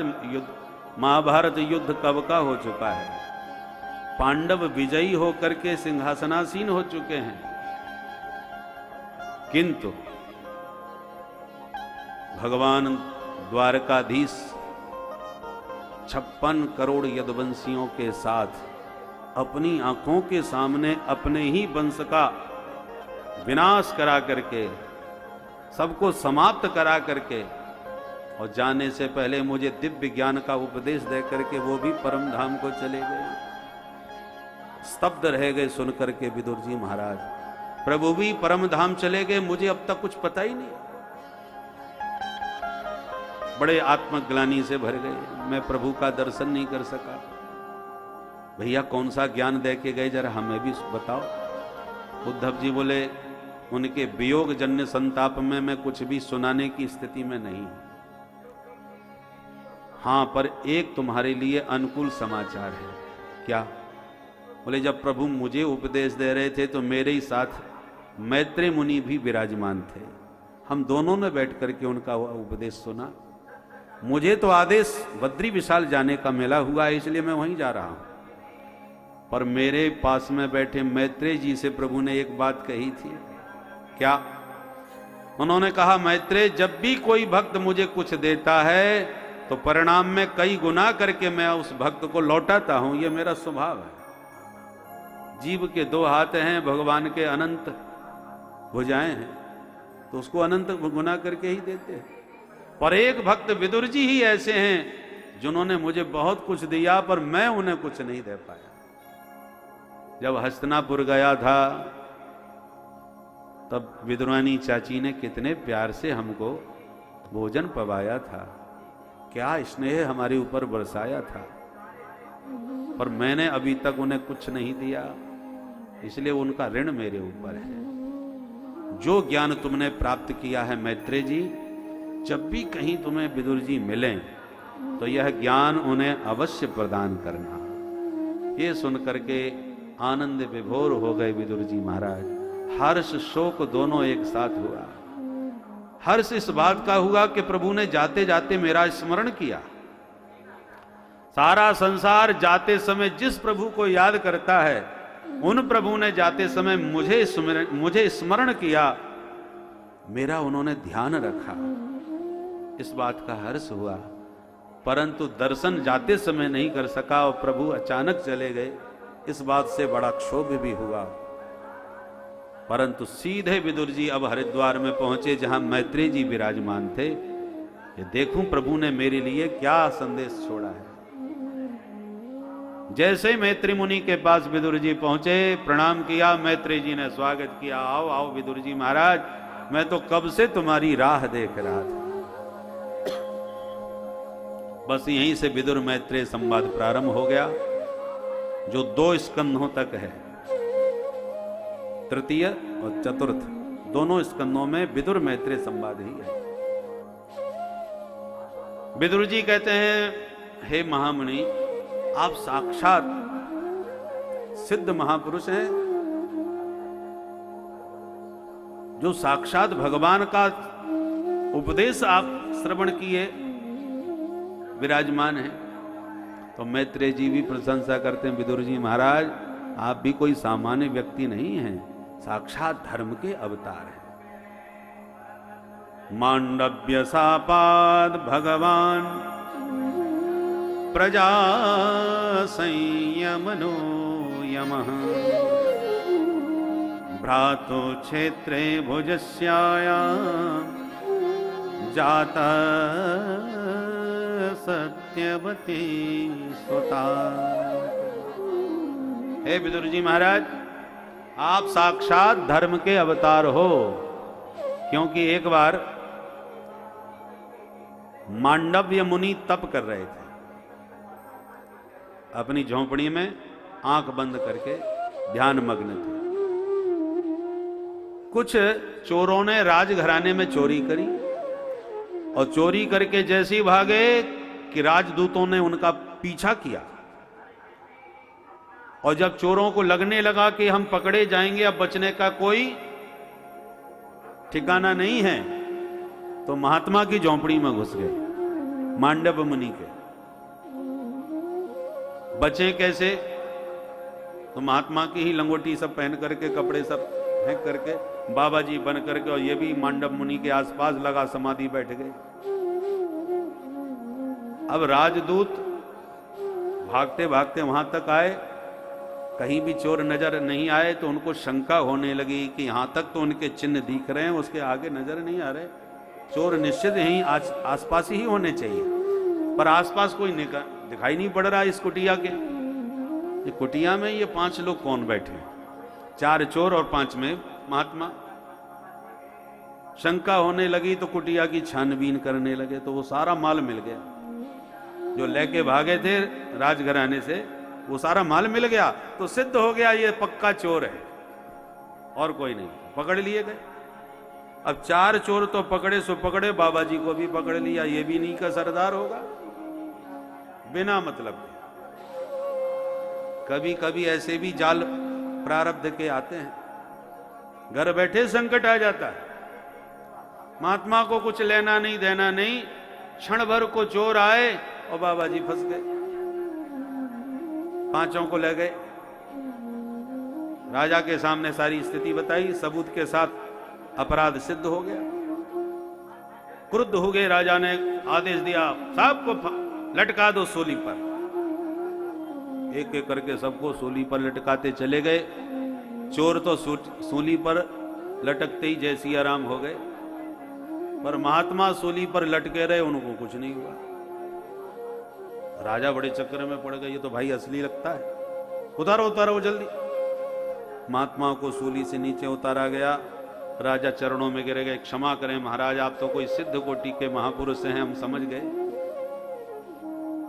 युद्ध, महाभारत युद्ध कब का हो चुका है। पांडव विजयी होकर के सिंहासनासीन हो चुके हैं, किंतु भगवान द्वारकाधीश 56 करोड़ यदुवंशियों के साथ अपनी आंखों के सामने अपने ही वंश का विनाश करा करके, सबको समाप्त करा करके, और जाने से पहले मुझे दिव्य ज्ञान का उपदेश दे करके वो भी परम धाम को चले गए। स्तब्ध रह गए सुनकर के विदुर जी महाराज, प्रभु भी परम धाम चले गए, मुझे अब तक कुछ पता ही नहीं। बड़े आत्मग्लानि से भर गए, मैं प्रभु का दर्शन नहीं कर सका। भैया कौन सा ज्ञान दे के गए, जरा हमें भी बताओ। उद्धव जी बोले, उनके वियोग जन्य संताप में मैं कुछ भी सुनाने की स्थिति में नहीं हूं। हां, पर एक तुम्हारे लिए अनुकूल समाचार है। क्या? बोले, जब प्रभु मुझे उपदेश दे रहे थे तो मेरे ही साथ मैत्रेय मुनि भी विराजमान थे। हम दोनों ने बैठ करके उनका उपदेश सुना। मुझे तो आदेश बद्री विशाल जाने का मिला हुआ है, इसलिए मैं वहीं जा रहा हूं। पर मेरे पास में बैठे मैत्रेय जी से प्रभु ने एक बात कही थी। क्या? उन्होंने कहा, मैत्रेय, जब भी कोई भक्त मुझे कुछ देता है तो परिणाम में कई गुना करके मैं उस भक्त को लौटाता हूं, यह मेरा स्वभाव है। जीव के दो हाथ हैं, भगवान के अनंत भुजाएं हैं, तो उसको अनंत गुना करके ही देते हैं। पर एक भक्त विदुर जी ही ऐसे हैं जिन्होंने मुझे बहुत कुछ दिया, पर मैं उन्हें कुछ नहीं दे पाया। जब हस्तिनापुर गया था तब विदुरानी चाची ने कितने प्यार से हमको भोजन पवाया था, क्या स्नेह हमारे ऊपर बरसाया था, पर मैंने अभी तक उन्हें कुछ नहीं दिया, इसलिए उनका ऋण मेरे ऊपर है। जो ज्ञान तुमने प्राप्त किया है मैत्रेय जी, जब भी कहीं तुम्हें विदुर जी मिलें तो यह ज्ञान उन्हें अवश्य प्रदान करना। ये सुनकर के आनंद विभोर हो गए विदुर जी महाराज। हर्ष शोक दोनों एक साथ हुआ। हर्ष इस बात का हुआ कि प्रभु ने जाते जाते मेरा स्मरण किया। सारा संसार जाते समय जिस प्रभु को याद करता है, उन प्रभु ने जाते समय मुझे स्मरण किया, मेरा उन्होंने ध्यान रखा। इस बात का हर्ष हुआ, परंतु दर्शन जाते समय नहीं कर सका और प्रभु अचानक चले गए, इस बात से बड़ा क्षोभ भी हुआ। परंतु सीधे विदुर जी अब हरिद्वार में पहुंचे जहां मैत्रेय जी विराजमान थे। ये देखूं प्रभु ने मेरे लिए क्या संदेश छोड़ा है। जैसे मैत्रेय मुनि के पास विदुर जी पहुंचे, प्रणाम किया, मैत्रेय जी ने स्वागत किया। आओ आओ विदुर जी महाराज, मैं तो कब से तुम्हारी राह देख रहा था। बस यहीं से विदुर मैत्रेय संवाद प्रारंभ हो गया, जो 2 स्कंधों तक है। तृतीय और चतुर्थ दोनों स्कंधों में विदुर मैत्रेय संवाद ही है। विदुर जी कहते हैं, हे महामुनि, आप साक्षात सिद्ध महापुरुष हैं, जो साक्षात भगवान का उपदेश आप श्रवण किए विराजमान हैं। तो मैत्रेय जी भी प्रशंसा करते हैं, विदुर जी महाराज, आप भी कोई सामान्य व्यक्ति नहीं हैं, साक्षात धर्म के अवतार हैं। मांडव्य सापाद भगवान प्रजा संयमनो यमः भ्रातो क्षेत्रे भुजस्यायां जाता सत्यवती सुता। हे विदुर जी महाराज, आप साक्षात धर्म के अवतार हो, क्योंकि एक बार मांडव्य मुनि तप कर रहे थे, अपनी झोंपड़ी में आंख बंद करके ध्यान मग्न थे। कुछ चोरों ने राजघराने में चोरी करी, और चोरी करके जैसे ही भागे कि राजदूतों ने उनका पीछा किया, और जब चोरों को लगने लगा कि हम पकड़े जाएंगे, अब बचने का कोई ठिकाना नहीं है, तो महात्मा की झोंपड़ी में घुस गए। मांडव मुनि के। बचे कैसे? तो महात्मा की ही लंगोटी सब पहन करके, कपड़े सब फेंक करके, बाबा जी बन करके, और ये भी मांडव मुनि के आसपास लगा समाधि बैठ गए। अब राजदूत भागते भागते वहां तक आए, कहीं भी चोर नजर नहीं आए, तो उनको शंका होने लगी कि यहां तक तो उनके चिन्ह दिख रहे हैं, उसके आगे नजर नहीं आ रहे, चोर निश्चित यहीं आसपास ही होने चाहिए, पर आसपास कोई दिखाई नहीं पड़ रहा इस कुटिया के। ये कुटिया में ये 5 लोग कौन बैठे? 4 चोर और 5 में महात्मा। शंका होने लगी तो कुटिया की छानबीन करने लगे, तो वो सारा माल मिल गया जो लेके भागे थे राजघराने से, वो सारा माल मिल गया। तो सिद्ध हो गया ये पक्का चोर है और कोई नहीं, पकड़ लिए गए। अब 4 चोर तो पकड़े सो पकड़े, बाबा जी को भी पकड़ लिया, ये भी नहीं का सरदार होगा बिना मतलब के। कभी कभी ऐसे भी जाल प्रारब्ध के आते हैं, घर बैठे संकट आ जाता है, महात्मा को कुछ लेना नहीं देना नहीं, क्षण भर को चोर आए और बाबा जी फंस गए। 5 को ले गए, राजा के सामने सारी स्थिति बताई, सबूत के साथ अपराध सिद्ध हो गया। क्रुद्ध हो गए, राजा ने आदेश दिया सबको लटका दो सूली पर। एक एक करके सबको सूली पर लटकाते चले गए। चोर तो सूली पर लटकते ही जैसी आराम हो गए, पर महात्मा सूली पर लटके रहे, उनको कुछ नहीं हुआ। राजा बड़े चक्कर में पड़ गए, ये तो भाई असली लगता है, उतारो उतारो जल्दी। महात्मा को सूली से नीचे उतारा गया, राजा चरणों में गिर गए, क्षमा करें महाराज, आप तो कोई सिद्ध कोटि के महापुरुष हैं, हम समझ गए,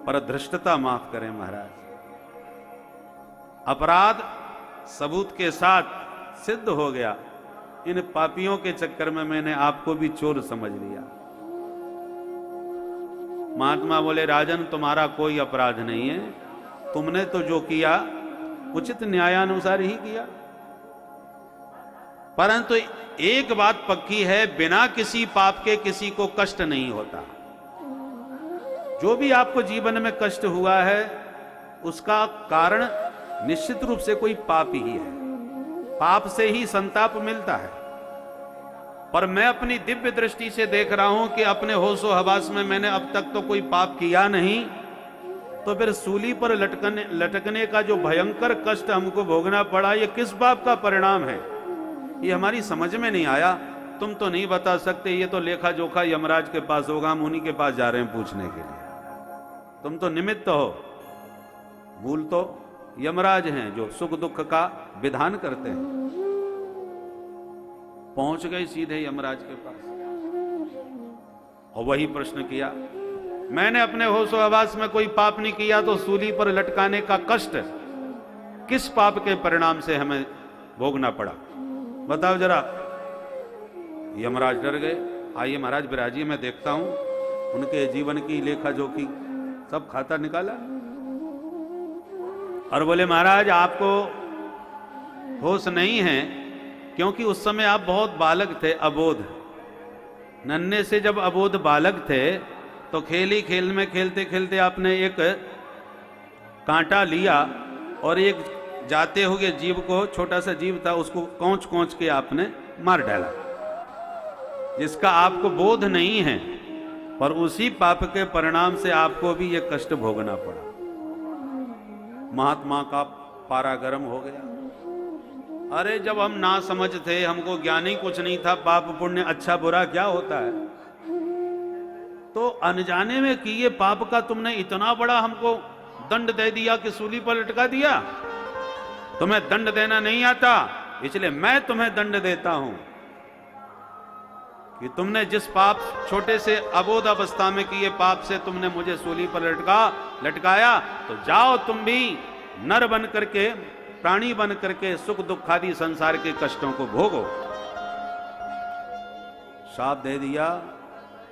पर धृष्टता माफ करें महाराज। अपराध सबूत के साथ सिद्ध हो गया, इन पापियों के चक्कर में मैंने आपको भी चोर समझ लिया। महात्मा बोले राजन, तुम्हारा कोई अपराध नहीं है, तुमने तो जो किया उचित न्यायानुसार ही किया, परंतु एक बात पक्की है, बिना किसी पाप के किसी को कष्ट नहीं होता। जो भी आपको जीवन में कष्ट हुआ है उसका कारण निश्चित रूप से कोई पाप ही है, पाप से ही संताप मिलता है। पर मैं अपनी दिव्य दृष्टि से देख रहा हूं कि अपने होशो हवास में मैंने अब तक तो कोई पाप किया नहीं, तो फिर सूली पर लटकने का जो भयंकर कष्ट हमको भोगना पड़ा, ये किस पाप का परिणाम है, ये हमारी समझ में नहीं आया। तुम तो नहीं बता सकते, ये तो लेखा जोखा यमराज के पास होगा, हम उन्हीं के पास जा रहे हैं पूछने के लिए। तुम तो निमित्त हो, मूल तो यमराज हैं जो सुख दुख का विधान करते हैं। पहुंच गए सीधे यमराज के पास और वही प्रश्न किया, मैंने अपने होशो हवास में कोई पाप नहीं किया, तो सूली पर लटकाने का कष्ट किस पाप के परिणाम से हमें भोगना पड़ा, बताओ जरा। यमराज डर गए। आइए महाराज विराजिए, मैं देखता हूं। उनके जीवन की लेखा जोखी सब खाता निकाला और बोले महाराज आपको होश नहीं है, क्योंकि उस समय आप बहुत बालक थे, अबोध। नन्हे से जब अबोध बालक थे तो खेली खेल में खेलते खेलते आपने एक कांटा लिया और एक जाते हुए जीव को, छोटा सा जीव था, उसको कोंच कोंच के आपने मार डाला, जिसका आपको बोध नहीं है, पर उसी पाप के परिणाम से आपको भी ये कष्ट भोगना पड़ा। महात्मा का पारा गर्म हो गया। अरे जब हम ना समझ थे, हमको ज्ञान ही कुछ नहीं था, पाप पुण्य अच्छा बुरा क्या होता है, तो अनजाने में किए पाप का तुमने इतना बड़ा हमको दंड दे दिया कि सूली पर लटका दिया। तुम्हें दंड देना नहीं आता, इसलिए मैं तुम्हें दंड देता हूं कि तुमने जिस पाप, छोटे से अबोध अवस्था में किए पाप से तुमने मुझे सूली पर लटकाया, तो जाओ तुम भी नर बन करके, प्राणी बन करके सुख दुख आदि संसार के कष्टों को भोगो। शाप दे दिया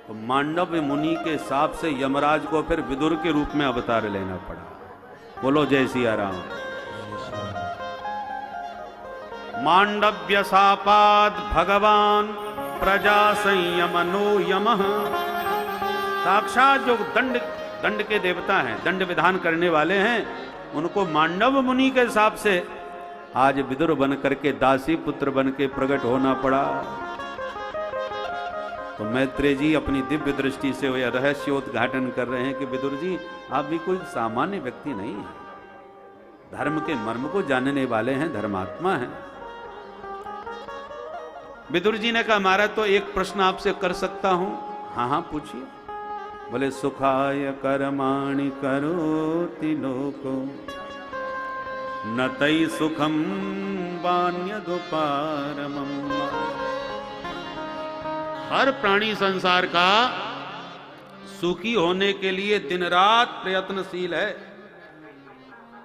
तो मांडव्य मुनि के शाप से यमराज को फिर विदुर के रूप में अवतार लेना पड़ा। बोलो जय सिया राम। मांडव्य शापाद भगवान प्रजा संयमनो यमः साक्षात जो दंड के देवता हैं, दंड विधान करने वाले हैं, उनको मांडव मुनि के हिसाब से आज विदुर बन करके, दासी पुत्र बन के प्रकट होना पड़ा। तो मैत्रेय जी अपनी दिव्य दृष्टि से वह रहस्योद्घाटन कर रहे हैं कि विदुर जी, आप भी कोई सामान्य व्यक्ति नहीं है, धर्म के मर्म को जानने वाले हैं, धर्मात्मा हैं। विदुर जी ने कहा, महाराज तो एक प्रश्न आपसे कर सकता हूं? हाँ हाँ पूछिए। बोले, सुखाय कर्माणि करोति लोको न तै सुखम वान्यदुपारमम्। हर प्राणी संसार का सुखी होने के लिए दिन रात प्रयत्नशील है,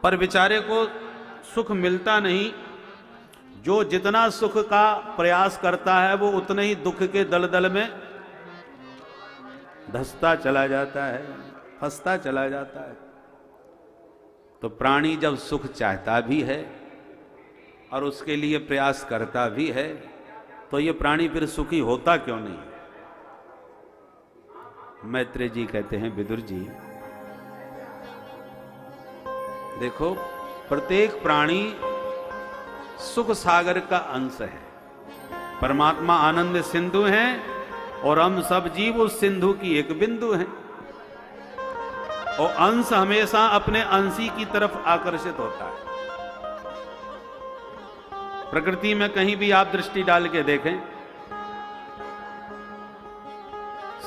पर बेचारे को सुख मिलता नहीं। जो जितना सुख का प्रयास करता है वो उतने ही दुख के दलदल में धंसता चला जाता है, फंसता चला जाता है। तो प्राणी जब सुख चाहता भी है और उसके लिए प्रयास करता भी है, तो ये प्राणी फिर सुखी होता क्यों नहीं? मैत्रेय जी कहते हैं, विदुर जी देखो, प्रत्येक प्राणी सुख सागर का अंश है। परमात्मा आनंद सिंधु हैं और हम सब जीव उस सिंधु की एक बिंदु हैं। और अंश हमेशा अपने अंशी की तरफ आकर्षित होता है। प्रकृति में कहीं भी आप दृष्टि डाल के देखें,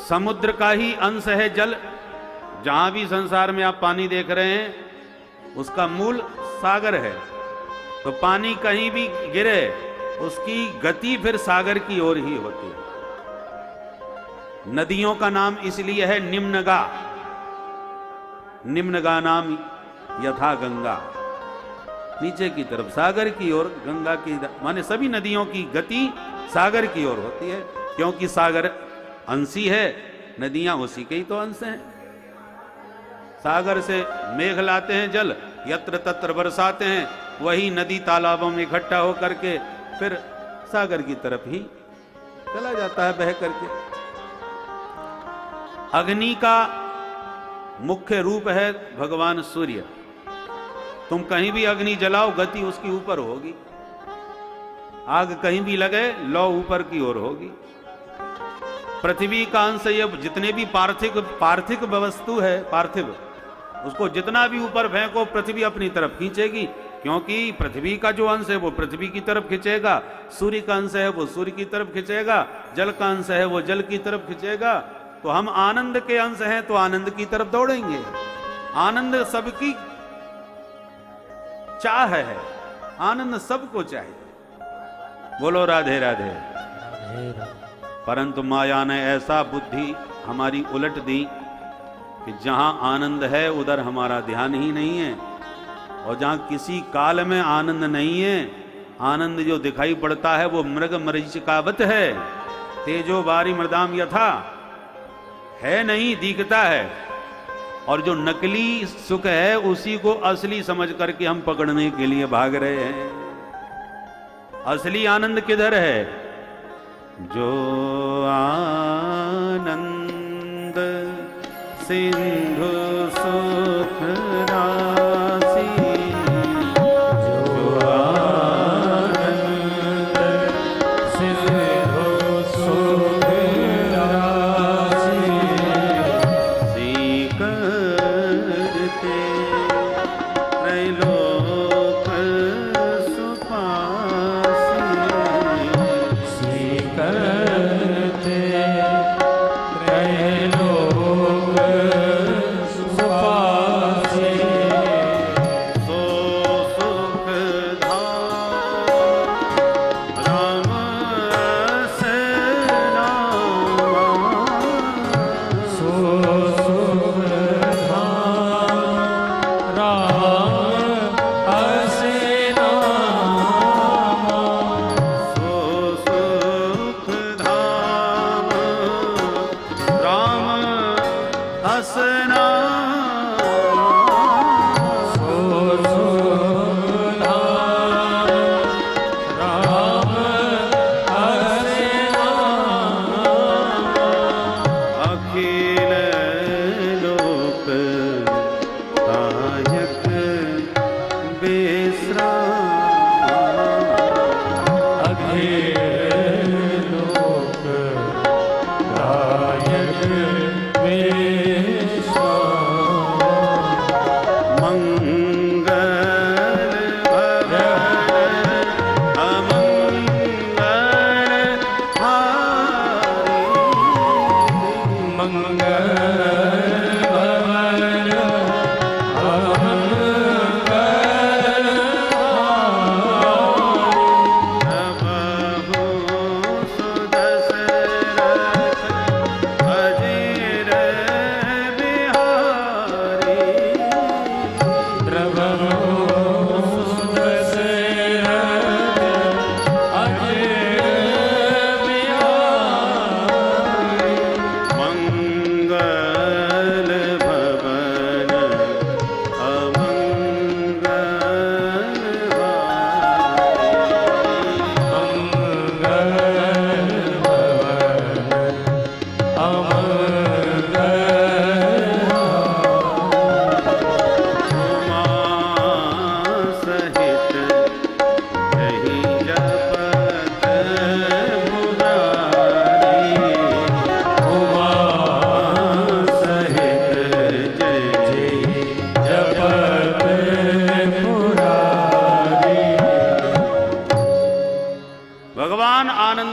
समुद्र का ही अंश है जल। जहां भी संसार में आप पानी देख रहे हैं, उसका मूल सागर है। तो पानी कहीं भी गिरे, उसकी गति फिर सागर की ओर ही होती है। नदियों का नाम इसलिए है निम्नगा, निम्नगा नाम यथा गंगा, नीचे की तरफ सागर की ओर, गंगा की माने सभी नदियों की गति सागर की ओर होती है, क्योंकि सागर अंशी है, नदियां उसी के ही तो अंश हैं। सागर से मेघ लाते हैं जल, यत्र तत्र बरसाते हैं, वही नदी तालाबों में इकट्ठा होकर के फिर सागर की तरफ ही चला जाता है बह करके। अग्नि का मुख्य रूप है भगवान सूर्य। तुम कहीं भी अग्नि जलाओ, गति उसकी ऊपर होगी। आग कहीं भी लगे, लौ ऊपर की ओर होगी। पृथ्वी का अंश ये जितने भी पार्थिव वस्तु है, पार्थिव, उसको जितना भी ऊपर फेंको पृथ्वी अपनी तरफ खींचेगी, क्योंकि पृथ्वी का जो अंश है वो पृथ्वी की तरफ खींचेगा, सूर्य का अंश है वो सूर्य की तरफ खींचेगा, जल का अंश है वो जल की तरफ खींचेगा। तो हम आनंद के अंश हैं तो आनंद की तरफ दौड़ेंगे। आनंद सबकी चाह है, आनंद सबको चाहिए। बोलो राधे राधे। परंतु माया ने ऐसा बुद्धि हमारी उलट दी कि जहां आनंद है उधर हमारा ध्यान ही नहीं है, और जहां किसी काल में आनंद नहीं है, आनंद जो दिखाई पड़ता है वो मृग मरीचिकावत है, तेजो वारी मृदाम यथा, है नहीं, दिखता है। और जो नकली सुख है उसी को असली समझ करके हम पकड़ने के लिए भाग रहे हैं। असली आनंद किधर है? जो आनंद सिंधु सुख राशि, जो आनंद सिंधु सुख राशि, करते त्रैलोक सुपासी, करते त्रैलोक सुपासी, सो सुख धाम राम से राम, सो सुख धाम राम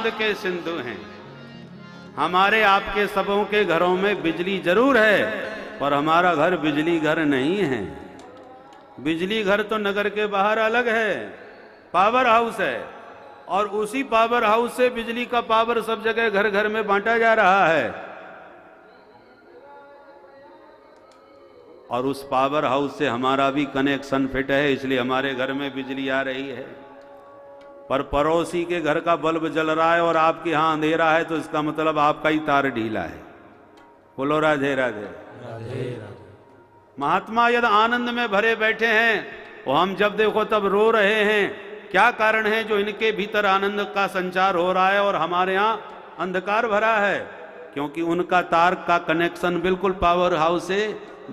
आनंद के सिंधु हैं। हमारे आपके सबों के घरों में बिजली जरूर है, पर हमारा घर बिजली घर नहीं है। बिजली घर तो नगर के बाहर अलग है, पावर हाउस है, और उसी पावर हाउस से बिजली का पावर सब जगह घर घर में बांटा जा रहा है। और उस पावर हाउस से हमारा भी कनेक्शन फिट है, इसलिए हमारे घर में बिजली आ रही है। पर पड़ोसी के घर का बल्ब जल रहा है और आपके यहां अंधेरा है, तो इसका मतलब आपका ही तार ढीला है। बोलो राधे राधे। राधे राधे। महात्मा यदि आनंद में भरे बैठे हैं, और हम जब देखो तब रो रहे हैं। क्या कारण है जो इनके भीतर आनंद का संचार हो रहा है और हमारे यहां अंधकार भरा है? क्योंकि उनका तार का कनेक्शन बिल्कुल पावर हाउस से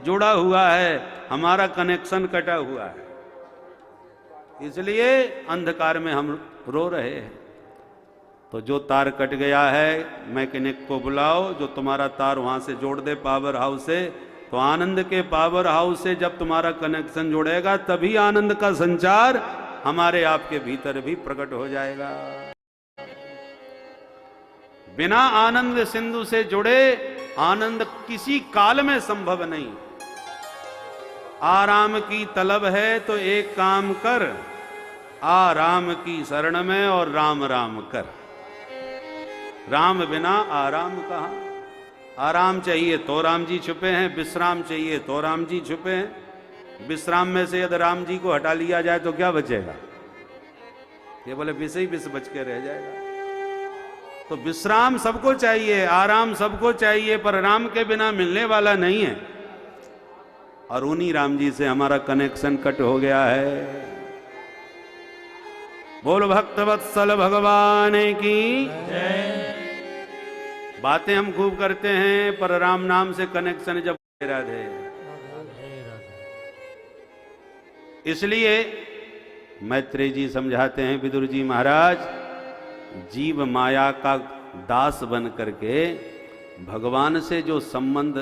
जुड़ा हुआ है, हमारा कनेक्शन कटा हुआ है, इसलिए अंधकार में हम रो रहे हैं। तो जो तार कट गया है, मैकेनिक को बुलाओ जो तुम्हारा तार वहां से जोड़ दे पावर हाउस से। तो आनंद के पावर हाउस से जब तुम्हारा कनेक्शन जुड़ेगा, तभी आनंद का संचार हमारे आपके भीतर भी प्रकट हो जाएगा। बिना आनंद सिंधु से जुड़े आनंद किसी काल में संभव नहीं। आराम की तलब है तो एक काम कर, आराम की शरण में और राम राम कर। राम बिना आराम कहां? आराम चाहिए तो राम जी छुपे हैं, विश्राम चाहिए तो राम जी छुपे हैं। विश्राम में से यदि राम जी को हटा लिया जाए तो क्या बचेगा? ये बोले विष ही विष बच के रह जाएगा। तो विश्राम सबको चाहिए, आराम सबको चाहिए, पर राम के बिना मिलने वाला नहीं है। और उन्हीं राम जी से हमारा कनेक्शन कट हो गया है। बोल भक्तवत्सल भगवान की जय। बातें हम खूब करते हैं, पर राम नाम से कनेक्शन जब राधे। इसलिए मैत्रेय जी समझाते हैं, विदुर जी महाराज, जीव माया का दास बन करके भगवान से जो संबंध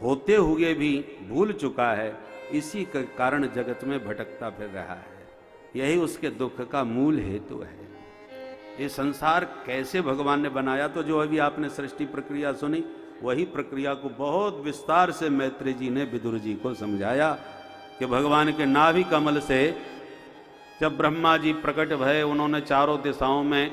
होते हुए भी भूल चुका है, इसी के कारण जगत में भटकता फिर रहा है। यही उसके दुख का मूल हेतु है। ये संसार कैसे भगवान ने बनाया, तो जो अभी आपने सृष्टि प्रक्रिया सुनी, वही प्रक्रिया को बहुत विस्तार से मैत्रेय जी ने विदुर जी को समझाया कि भगवान के नाभि कमल से जब ब्रह्मा जी प्रकट भये, उन्होंने चारों दिशाओं में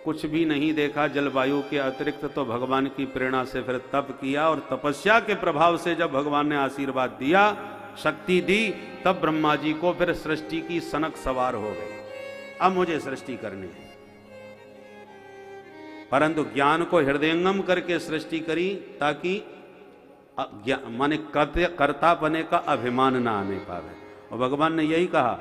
कुछ भी नहीं देखा जलवायु के अतिरिक्त, तो भगवान की प्रेरणा से फिर तप किया, और तपस्या के प्रभाव से जब भगवान ने आशीर्वाद दिया, शक्ति दी, तब ब्रह्मा जी को फिर सृष्टि की सनक सवार हो गई। अब मुझे सृष्टि करनी है, परंतु ज्ञान को हृदयंगम करके सृष्टि करी, ताकि माने कर्ता बने का अभिमान ना आने पावे। और भगवान ने यही कहा,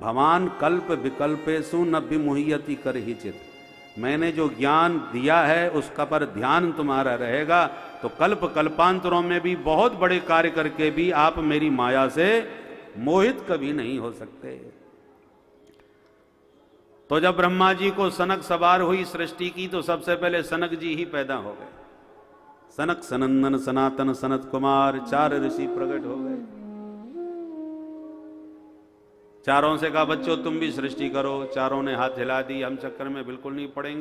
भवान कल्प विकल्पेषु न विमुह्यति करहि चित्। मैंने जो ज्ञान दिया है उसका पर ध्यान तुम्हारा रहेगा, तो कल्प कल्पांतरों में भी बहुत बड़े कार्य करके भी आप मेरी माया से मोहित कभी नहीं हो सकते। तो जब ब्रह्मा जी को सनक सवार हुई सृष्टि की, तो सबसे पहले सनक जी ही पैदा हो गए। सनक सनंदन सनातन सनत कुमार 4 ऋषि प्रकट हो गए। चारों से कहा, बच्चों तुम भी सृष्टि करो। चारों ने हाथ हिला दी, हम चक्कर में बिल्कुल नहीं पड़ेंगे।